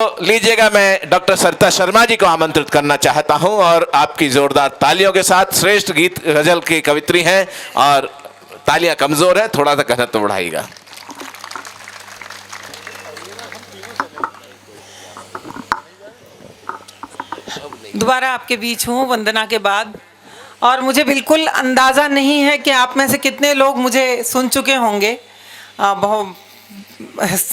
तो लीजिएगा, मैं डॉक्टर सरिता शर्मा जी को आमंत्रित करना चाहता हूं और आपकी जोरदार तालियों के साथ श्रेष्ठ गीत गजल की कवित्री हैं और तालियां कमजोर है, थोड़ा सा घनत्व बढ़ाइएगा। दोबारा आपके बीच हूँ वंदना के बाद, और मुझे बिल्कुल अंदाज़ा नहीं है कि आप में से कितने लोग मुझे सुन चुके होंगे। बहुत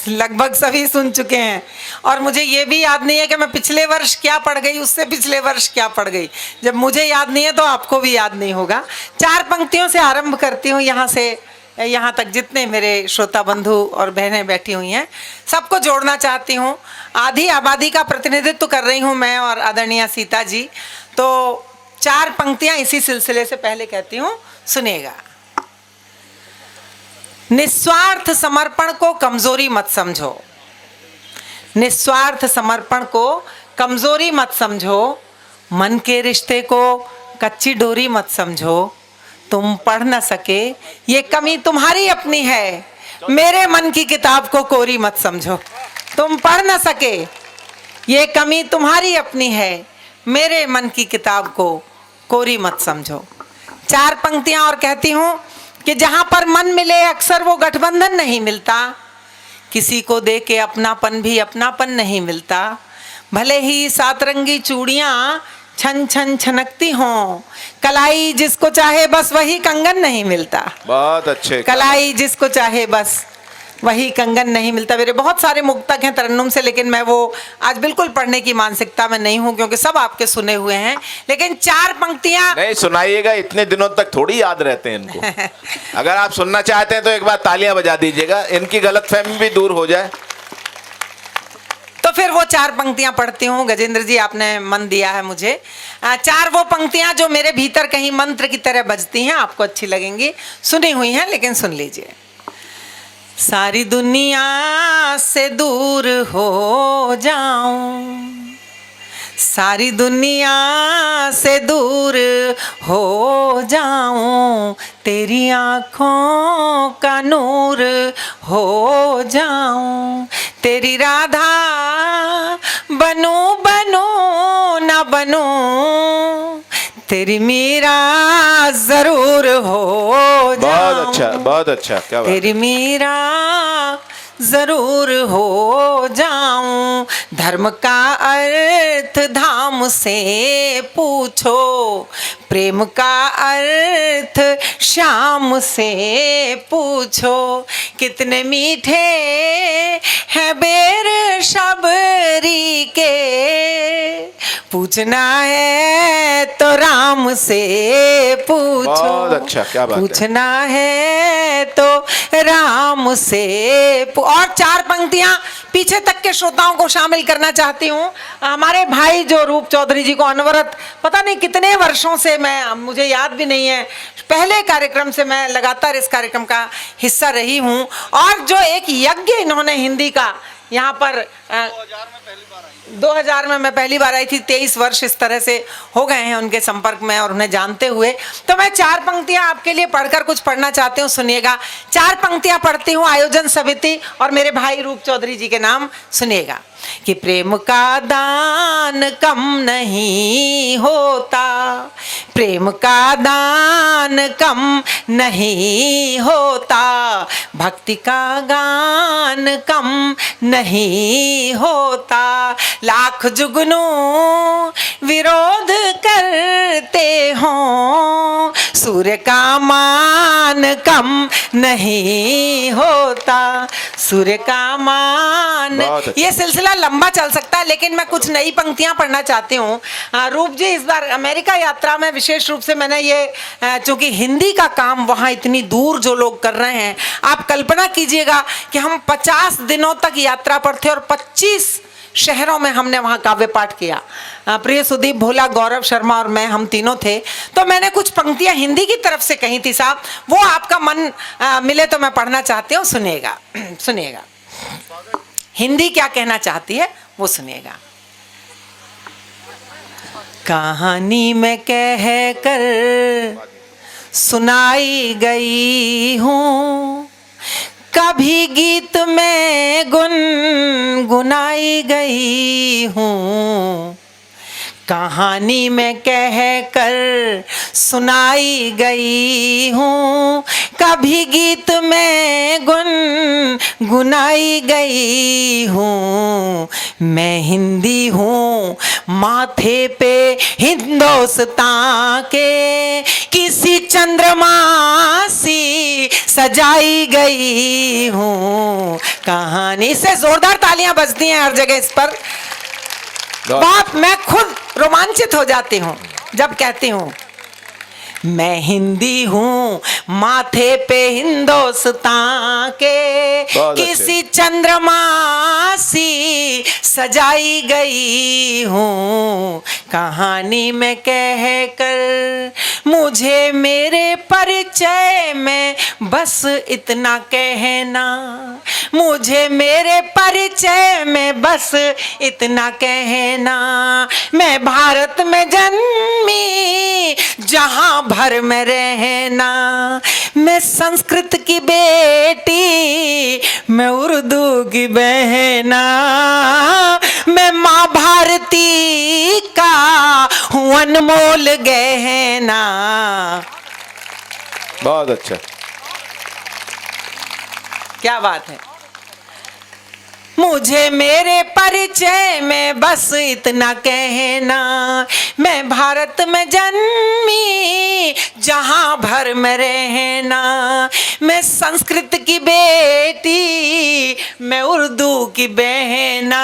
लगभग सभी सुन चुके हैं, और मुझे ये भी याद नहीं है कि मैं पिछले वर्ष क्या पढ़ गई, उससे पिछले वर्ष क्या पढ़ गई। जब मुझे याद नहीं है तो आपको भी याद नहीं होगा। 4 पंक्तियों से आरंभ करती हूँ, यहाँ से यहाँ तक जितने मेरे श्रोता बंधु और बहनें बैठी हुई हैं सबको जोड़ना चाहती हूँ। आधी आबादी का प्रतिनिधित्व कर रही हूँ मैं और आदरणीय सीता जी। तो 4 पंक्तियाँ इसी सिलसिले से पहले कहती हूँ, सुनिएगा। निस्वार्थ समर्पण को कमजोरी मत समझो, निस्वार्थ समर्पण को कमजोरी मत समझो, मन के रिश्ते को कच्ची डोरी मत समझो। तुम पढ़ न सके ये कमी तुम्हारी अपनी है, मेरे मन की किताब को कोरी मत समझो। तुम पढ़ न सके ये कमी तुम्हारी अपनी है, मेरे मन की किताब को कोरी मत समझो। 4 पंक्तियां और कहती हूँ कि जहां पर मन मिले अक्सर वो गठबंधन नहीं मिलता, किसी को दे के अपनापन भी अपनापन नहीं मिलता। भले ही 7 रंगी चूड़ियां छन छन छनकती हों, कलाई जिसको चाहे बस वही कंगन नहीं मिलता। बहुत अच्छे। कलाई जिसको चाहे बस वही कंगन नहीं मिलता। मेरे बहुत सारे मुक्तक हैं तरन्नुम से, लेकिन मैं वो आज बिल्कुल पढ़ने की मानसिकता में नहीं हूँ क्योंकि सब आपके सुने हुए हैं। लेकिन 4 पंक्तियां नहीं सुनाइएगा, इतने दिनों तक थोड़ी याद रहते हैं इनको। अगर आप सुनना चाहते हैं तो एक बार तालियां बजा दीजिएगा, इनकी गलतफहमी भी दूर हो जाए। तो फिर वो 4 पंक्तियां पढ़ती हूँ। गजेंद्र जी आपने मन दिया है मुझे। 4 वो पंक्तियां जो मेरे भीतर कहीं मंत्र की तरह बजती हैं, आपको अच्छी लगेंगी। सुनी हुई हैं लेकिन सुन लीजिए। सारी दुनिया से दूर हो जाऊं, सारी दुनिया से दूर हो जाऊं, तेरी आँखों का नूर हो जाऊं, तेरी राधा बनूं बनूं ना बनूं, तेरी मीरा जरूर हो जाऊं। बहुत अच्छा, क्या बात। तेरी मीरा जरूर हो जाऊं, धर्म का अर्थ धाम से पूछो, प्रेम का अर्थ श्याम से पूछो, कितने मीठे हैं बेर शबरी के, पूछना है तो राम से पूछो। बहुत अच्छा, क्या बात है। पूछना है तो राम से और 4 पंक्तियां पीछे तक के श्रोताओं को शामिल करना चाहती हूँ। हमारे भाई जो रूप चौधरी जी को अनवरत पता नहीं कितने वर्षों से, मुझे याद भी नहीं है, पहले कार्यक्रम से मैं लगातार इस कार्यक्रम का हिस्सा रही हूँ। और जो एक यज्ञ इन्होंने हिंदी का यहाँ पर 2000 में मैं पहली बार आई थी, 23 वर्ष इस तरह से हो गए हैं उनके संपर्क में और उन्हें जानते हुए। तो मैं 4 पंक्तियां आपके लिए पढ़कर कुछ पढ़ना चाहती हूँ, सुनिएगा। 4 पंक्तियां पढ़ती हूँ आयोजन समिति और मेरे भाई रूप चौधरी जी के नाम, सुनिएगा। कि प्रेम का दान कम नहीं होता, प्रेम का दान कम नहीं होता, भक्ति का गान कम नहीं होता, लाख जुगनू विरोध करते हों, सूर्य का मान कम नहीं होता, सूर्य का मान। ये सिलसिला लंबा चल सकता है लेकिन मैं कुछ नई पंक्तियां पढ़ना चाहती हूँ। रूप जी इस बार अमेरिका यात्रा में विशेष रूप से मैंने ये, चूंकि हिंदी का काम वहाँ इतनी दूर जो लोग कर रहे हैं, आप कल्पना कीजिएगा कि हम 50 दिनों तक यात्रा पर थे और 25 शहरों में हमने वहाँ काव्य पाठ किया। प्रिय सुदीप भोला, गौरव शर्मा और मैं, हम तीनों थे। तो मैंने कुछ पंक्तियां हिंदी की तरफ से कही थी साहब, वो आपका मन मिले तो मैं पढ़ना चाहती हूँ, सुनिएगा। सुनिएगा हिंदी क्या कहना चाहती है वो सुनिएगा। कहानी में कह कर सुनाई गई हूँ, कभी गीत में गुनगुनाई गई हूँ, कहानी में कह कर सुनाई गई हूँ। कभी गीत में गुनगुनाई गई हूँ। मैं हिंदी हूँ माथे पे हिंदुस्तान के, किसी चंद्रमा सी सजाई गई हूँ कहानी। से जोरदार तालियां बजती हैं हर जगह इस पर। बाप, मैं खुद रोमांचित हो जाती हूँ जब कहती हूँ मैं हिंदी हूँ माथे पे हिंदुस्तान के, किसी चंद्रमा सी सजाई गई हूँ कहानी में कह कर। मुझे मेरे परिचय में बस इतना कहना, मुझे मेरे परिचय में बस इतना कहना। मैं भारत में जन्मी जहां भर में रहना, मैं संस्कृत की बेटी, मैं उर्दू की बहना, मैं माँ भारती का हूँ अनमोल गहना। बहुत अच्छा, क्या बात है। मुझे मेरे परिचय में बस इतना कहना, मैं भारत में जन्मी जहां भर में रहना, मैं संस्कृत की बेटी, मैं उर्दू की बहना,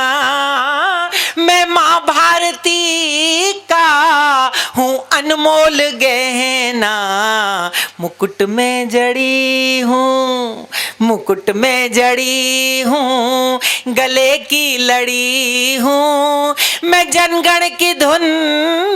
मैं माँ भारती का हूँ अनमोल गहना। मुकुट में जड़ी हूँ, मुकुट में जड़ी हूँ, गले की लड़ी हूँ, मैं जनगण की धुन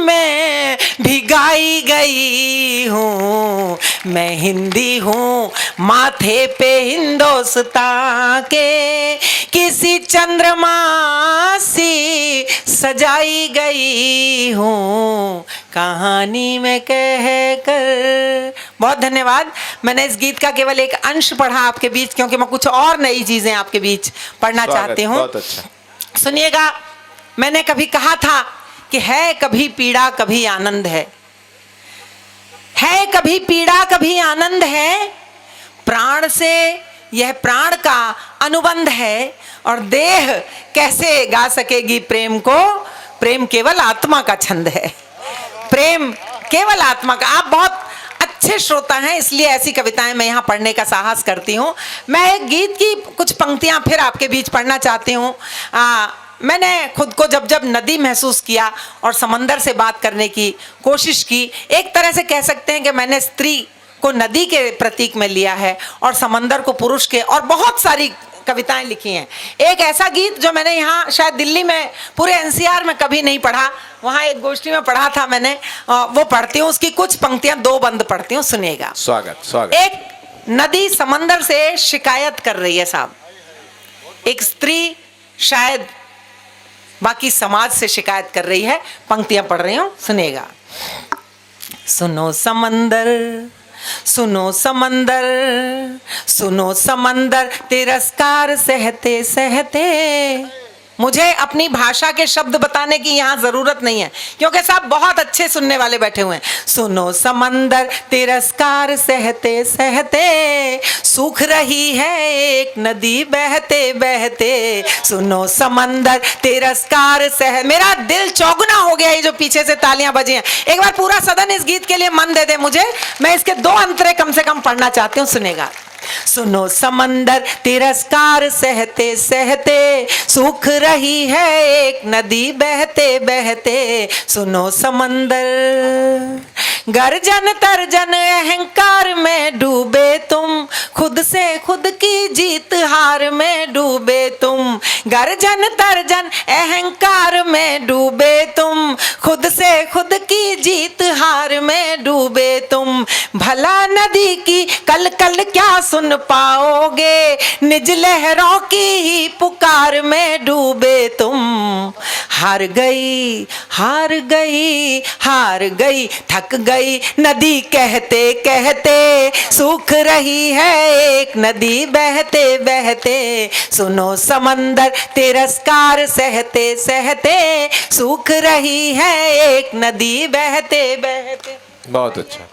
में भिगाई गई हूँ। मैं हिंदी हूँ माथे पे हिंदुस्तान के, किसी चंद्रमा सी सजाई गई हूँ कहानी में कह कर। बहुत धन्यवाद। मैंने इस गीत का केवल एक अंश पढ़ा आपके बीच, क्योंकि मैं कुछ और नई चीजें आपके बीच पढ़ना चाहती हूँ। बहुत अच्छा। सुनिएगा, मैंने कभी कहा था कि है कभी पीड़ा कभी आनंद है कभी पीड़ा कभी आनंद है, प्राण से यह प्राण का अनुबंध है, और देह कैसे गा सकेगी प्रेम को, प्रेम केवल आत्मा का छंद है, प्रेम केवल आत्मा का। आप बहुत अच्छे श्रोता हैं, इसलिए ऐसी कविताएं मैं यहाँ पढ़ने का साहस करती हूँ। मैं एक गीत की कुछ पंक्तियां फिर आपके बीच पढ़ना चाहती हूँ। मैंने खुद को जब जब नदी महसूस किया और समंदर से बात करने की कोशिश की, एक तरह से कह सकते हैं कि मैंने स्त्री को नदी के प्रतीक में लिया है और समंदर को पुरुष के, और बहुत सारी कविताएं लिखी हैं। एक ऐसा गीत जो मैंने यहाँ शायद दिल्ली में पूरे एनसीआर में कभी नहीं पढ़ा, वहाँ एक गोष्ठी में पढ़ा था मैंने, वो पढ़ती हूँ, उसकी कुछ पंक्तियां दो बंद पढ़ती हूँ, सुनिएगा। स्वागत स्वागत। एक नदी समंदर से शिकायत कर रही है साहब, एक स्त्री शायद बाकी समाज से शिकायत कर रही है। पंक्तियां पढ़ रही हूँ, सुनिएगा। सुनो समंदर, सुनो समंदर, सुनो समंदर, तिरस्कार सहते सहते। मुझे अपनी भाषा के शब्द बताने की यहाँ जरूरत नहीं है, क्योंकि साहब बहुत अच्छे सुनने वाले बैठे हुए हैं। सुनो समंदर, तिरस्कार सहते सहते, सूख रही है एक नदी बहते बहते। सुनो समंदर, तिरस्कार सह। मेरा दिल चौगुना हो गया, ये जो पीछे से तालियां बजी हैं। एक बार पूरा सदन इस गीत के लिए मन दे दे मुझे, मैं इसके दो अंतरे कम से कम पढ़ना चाहती हूँ, सुनेगा। सुनो समंदर, तिरस्कार सहते सहते, सूख रही है एक नदी बहते बहते। सुनो समंदर, गर्जन तर्जन अहंकार में डूबे तुम, खुद से खुद की जीत हार में डूबे तुम। गर्जन तर्जन अहंकार में डूबे तुम, खुद से खुद की जीत हार में डूबे तुम। भला नदी की कल कल क्या सुन पाओगे, निज लहरों की ही पुकार में डूबे तुम। हार गई हार गई हार गई, थक गई नदी कहते कहते, सूख रही है एक नदी बहते बहते, सुनो समंदर तिरस्कार सहते सहते, सूख रही है एक नदी बहते बहते। बहुत अच्छा।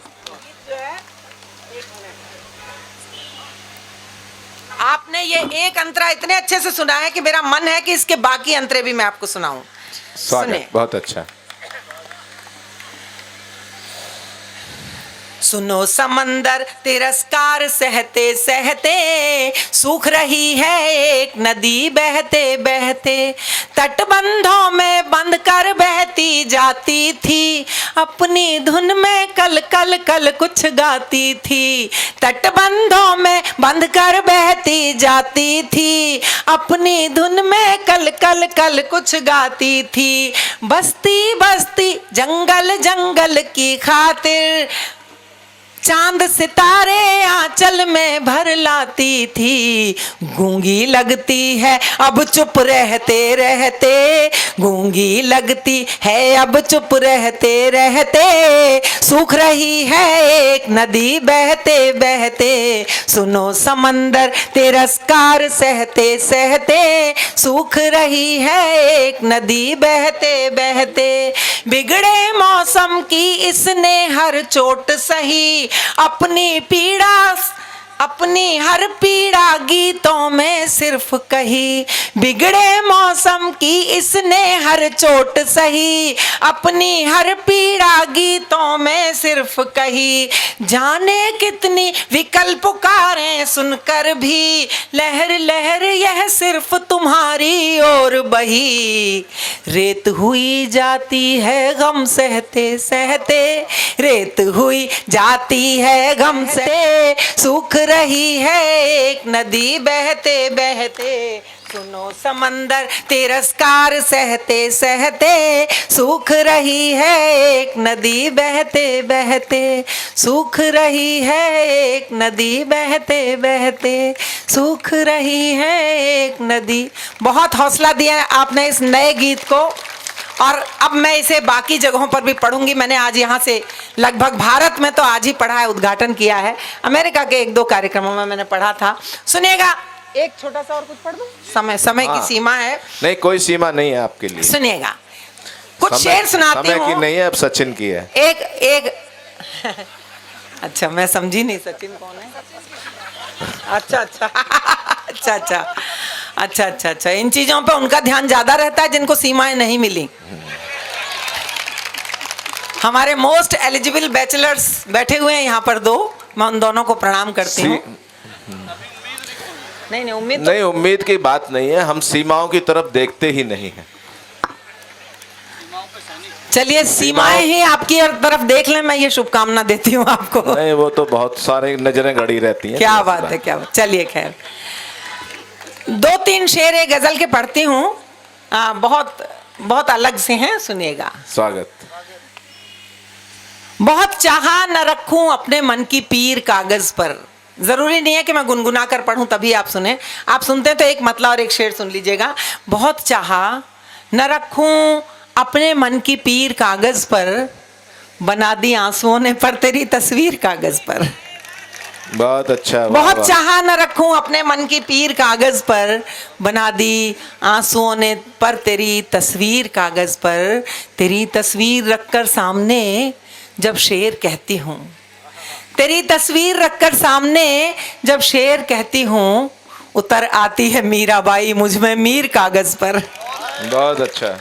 आपने ये एक अंतरा इतने अच्छे से सुना है कि मेरा मन है कि इसके बाकी अंतरे भी मैं आपको सुनाऊं। स्वागत, बहुत अच्छा। सुनो समंदर तिरस्कार सहते सहते, सूख रही है एक नदी बहते बहते, तटबंधों में बंद कर बहती जाती थी, अपनी धुन में कल कल कल कुछ गाती थी। तटबंधों में बंद कर बहती जाती थी, अपनी धुन में कल कल कल कुछ गाती थी, बस्ती बस्ती जंगल जंगल की खातिर, चांद सितारे आंचल में भर लाती थी। गूंगी लगती है अब चुप रहते रहते, गूंगी लगती है अब चुप रहते रहते, सूख रही है एक नदी बहते बहते, सुनो समंदर तिरस्कार सहते सहते, सूख रही है एक नदी बहते बहते। बिगड़े मौसम की इसने हर चोट सही, अपनी पीड़ा अपनी हर पीड़ा गीतों में सिर्फ कही। बिगड़े मौसम की इसने हर चोट सही, अपनी हर पीड़ा गीतों में सिर्फ कही। जाने कितनी विकल पुकारें सुनकर भी, लहर लहर यह सिर्फ तुम्हारी ओर बही। रेत हुई जाती है गम सहते सहते, रेत हुई जाती है गम सहते, सूख रही है एक नदी बहते बहते, सुनो समंदर तिरस्कार सहते सहते, सूख रही है एक नदी बहते बहते, सूख रही है एक नदी बहते बहते, सूख रही है एक नदी। बहुत हौसला दिया है आपने इस नए गीत को, और अब मैं इसे बाकी जगहों पर भी पढ़ूंगी। मैंने आज यहाँ से लगभग भारत में तो आज ही पढ़ा है, उद्घाटन किया है। अमेरिका के 1-2 कार्यक्रमों में मैंने पढ़ा था। सुनिएगा, एक छोटा सा और कुछ पढ़ दूं? समय की सीमा है। नहीं, कोई सीमा नहीं है आपके लिए। सुनिएगा, कुछ शेर सुनाती हूँ। समय की नहीं है, अब सचिन की है। एक अच्छा, मैं समझी नहीं सचिन कौन है। अच्छा अच्छा अच्छा अच्छा अच्छा अच्छा अच्छा, इन चीजों पे उनका ध्यान ज्यादा रहता है जिनको सीमाएं नहीं मिली। हमारे मोस्ट एलिजिबल बैचलर्स बैठे हुए हैं यहाँ पर 2, मैं उन दोनों को प्रणाम करती हूँ। नहीं उम्मीद नहीं, उम्मीद की बात नहीं है, हम सीमाओं की तरफ देखते ही नहीं है। चलिए, सीमाएं ही आपकी तरफ देख लें, मैं ये शुभकामना देती हूँ आपको। नहीं, वो तो बहुत सारे नजरें गड़ी रहती हैं। क्या बात है, क्या बात। चलिए, खैर 2-3 शेर एक गजल के पढ़ती हूँ, बहुत बहुत अलग से हैं, सुनिएगा। स्वागत। बहुत चाहा न रखूं अपने मन की पीर कागज पर, जरूरी नहीं है कि मैं गुनगुना कर पढ़ूं तभी आप सुने, आप सुनते हैं तो एक मतला और एक शेर सुन लीजिएगा। बहुत चाहा न रखूं अपने मन की पीर कागज पर, बना दी आंसुओं ने पर तेरी तस्वीर कागज पर। बहुत अच्छा। बहुत चाहा न रखूं अपने मन की पीर कागज पर, बना दी आंसुओं ने पर तेरी तस्वीर कागज पर, तेरी तस्वीर रखकर सामने जब शेर कहती हूँ, तेरी तस्वीर रखकर सामने जब शेर कहती हूँ, उतर आती है मीराबाई मुझ में मीर कागज पर। बहुत अच्छा।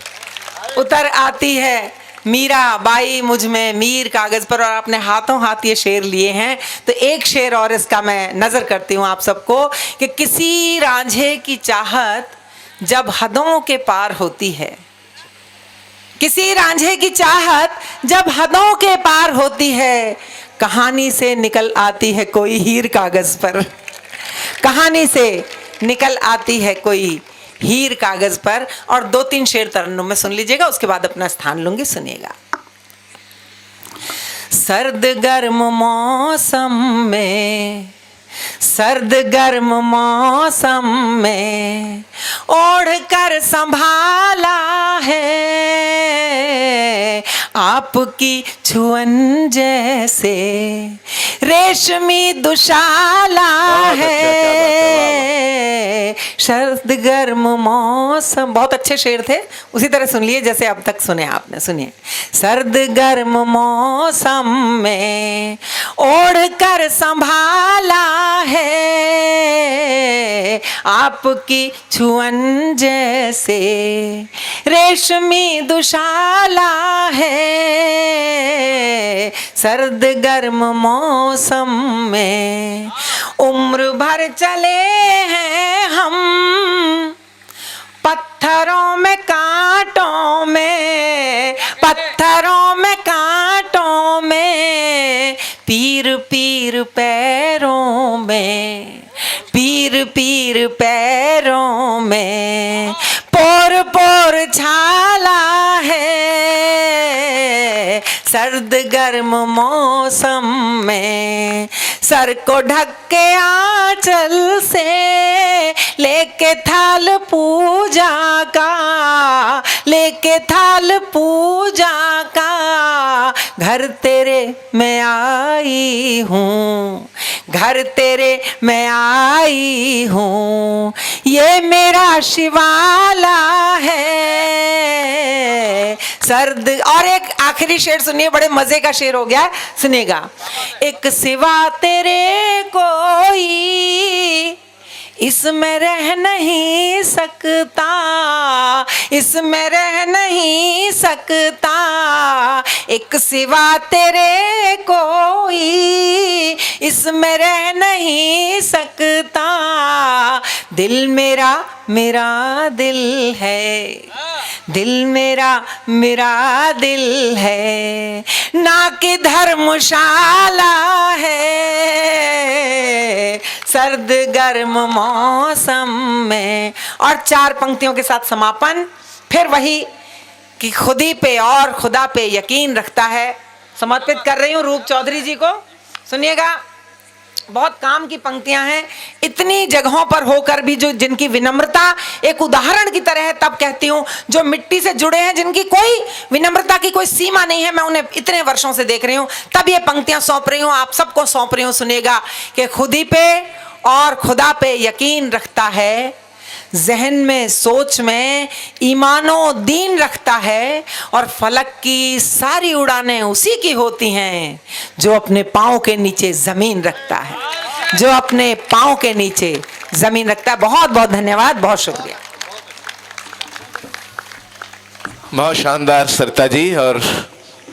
उतर आती है मीराबाई मुझ में मीर कागज पर। और अपने हाथों हाथ ये शेर लिए हैं, तो एक शेर और इसका मैं नजर करती हूँ आप सबको कि किसी रांझे की चाहत जब हदों के पार होती है, किसी रांझे की चाहत जब हदों के पार होती है, कहानी से निकल आती है कोई हीर कागज पर, कहानी से निकल आती है कोई हीर कागज पर। और 2-3 शेर तरन्नुम में सुन लीजिएगा, उसके बाद अपना स्थान लूंगी, सुनिएगा। सर्द गर्म मौसम में, सर्द गर्म मौसम में ओढ़ कर संभाला है आपकी छुअन जैसे रेशमी दुशाला है, सर्द गर्म मौसम। बहुत अच्छे शेर थे, उसी तरह सुन लिए जैसे अब तक सुने आपने। सुनिए, सर्द गर्म मौसम में ओढ़ कर संभाला है, आपकी छुअन जैसे रेशमी दुशाला है, सर्द गर्म मौसम में उम्र भर चले हैं हम, पत्थरों में कांटों में, पत्थरों में कांटों में, पीर पीर पैरों में, पीर पीर पैरों में, पोर पोर छाला है, सर्द गर्म मौसम में सर को ढक के आंचल से लेके थाल पूजा का, लेके थाल पूजा का, घर तेरे मैं आई हूँ, घर तेरे मैं आई हूँ, ये मेरा शिवाला है, सर्द। और एक आखिरी शेर सुनिए, बड़े मजे का शेर हो गया, सुनिएगा। एक सिवा तेरे कोई इसमें रह नहीं सकता, इसमें रह नहीं सकता, एक सिवा तेरे कोई इसमें रह नहीं सकता, दिल मेरा मेरा दिल है, दिल मेरा मेरा दिल है, ना कि धर्मशाला है, सर्द गर्म मौसम में। और 4 पंक्तियों के साथ समापन, फिर वही कि खुदी पे और खुदा पे यकीन रखता है। समर्पित कर रही हूँ रूप चौधरी जी को। सुनिएगा, बहुत काम की पंक्तियां हैं। इतनी जगहों पर होकर भी जो जिनकी विनम्रता एक उदाहरण की तरह है, तब कहती हूँ जो मिट्टी से जुड़े हैं, जिनकी कोई विनम्रता की कोई सीमा नहीं है, मैं उन्हें इतने वर्षों से देख रही हूँ, तब ये पंक्तियां सौंप रही हूँ, आप सबको सौंप रही हूँ। सुनिएगा कि खुदी पे और खुदा पे यकीन रखता है, जहन में सोच में ईमानो दीन रखता है, और फलक की सारी उड़ानें उसी की होती हैं जो अपने पाँव के नीचे जमीन रखता है, जो अपने पाँव के नीचे जमीन रखता है। बहुत बहुत धन्यवाद, बहुत शुक्रिया। बहुत शानदार सरिता जी। और